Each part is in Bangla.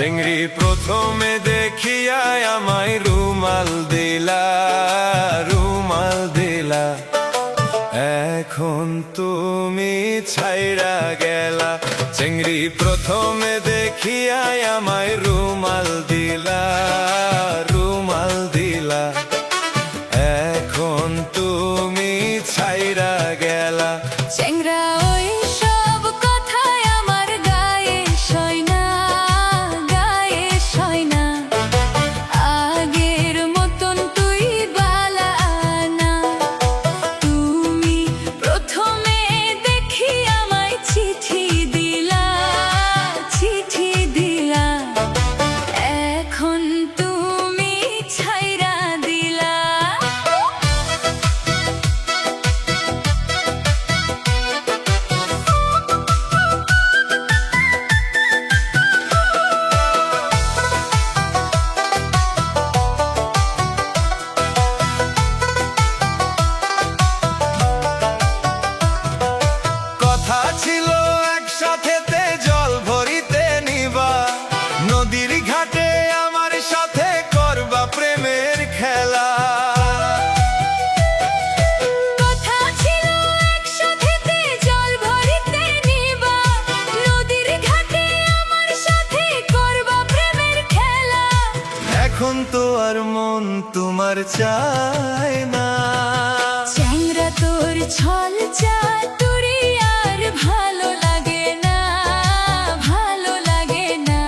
চিংড়ি প্রথমে দেখিয়া আমায় রুমাল দিলা, রুমাল দিলা। এখন তুমি ছাইরা গেলা। চিংড়ি প্রথমে দেখিয়া আমায় রুমাল দিলা, রুমাল দিলা। এখন তুমি ছাইরা গেলা। চেংরা ওই সব কথায় আমার গায়ে সয় না, গায়ে সয় না। আগের মতন তুই বালা না। তুমি প্রথমে দেখি আমায় চিঠি দিলা, চিঠি দিলা। এখন তুমি ছাইরা দিলা। কথা ছিল একসাথেতে জল ভরিতে নিবা, নদীর ঘাটে আমার সাথে করবা প্রেমের খেলা। কথা ছিল একসাথেতে জল ভরিতে নিবা, নদীর ঘাটে আমার সাথে করবা প্রেমের খেলা। এখন তো আর মন তোমার চায় না। চ্যাংরা তোর ছল চাতুরি আর ভালো লাগে না, ভালো লাগে না।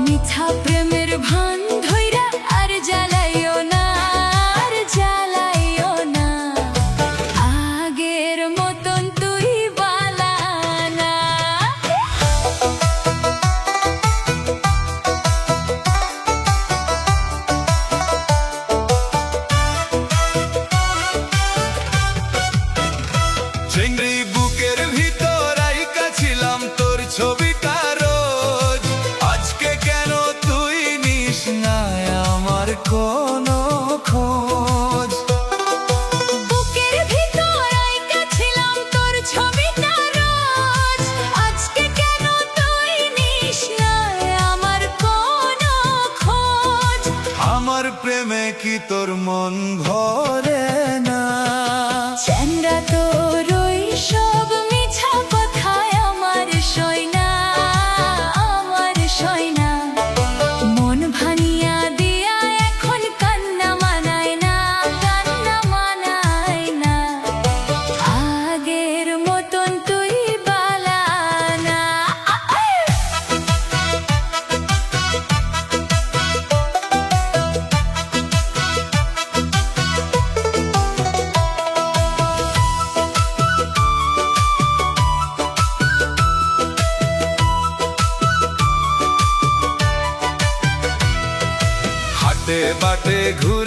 মিথ্যা প্রেমের ভান ধইরা আর জ্বালাইও না, আর জ্বালাইও না। আগের মতন তুই বালা না। চিংড়ি বুকের ভিতর আইকা ছিলাম তোর ছবিটা রোজ। আজকে কেন তুই নিস না আমার কোনো খোঁজ? বুকের ভিতর আইকা ছিলাম তোর ছবিটা রোজ। আজকে কেন তুই নিস না আমার কোনো খোঁজ? আমার প্রেমে কি তোর মন ভরে না? চ্যাংরা তোর ওই সব মিছা কথায় আমার সয় না, আমার সয় না। মন ভানিয়া দিয়া এখন কান্না মানায় না, কান্না মানায় না। আগের মতন তুই বালা না। হাটে বাটে ঘুরে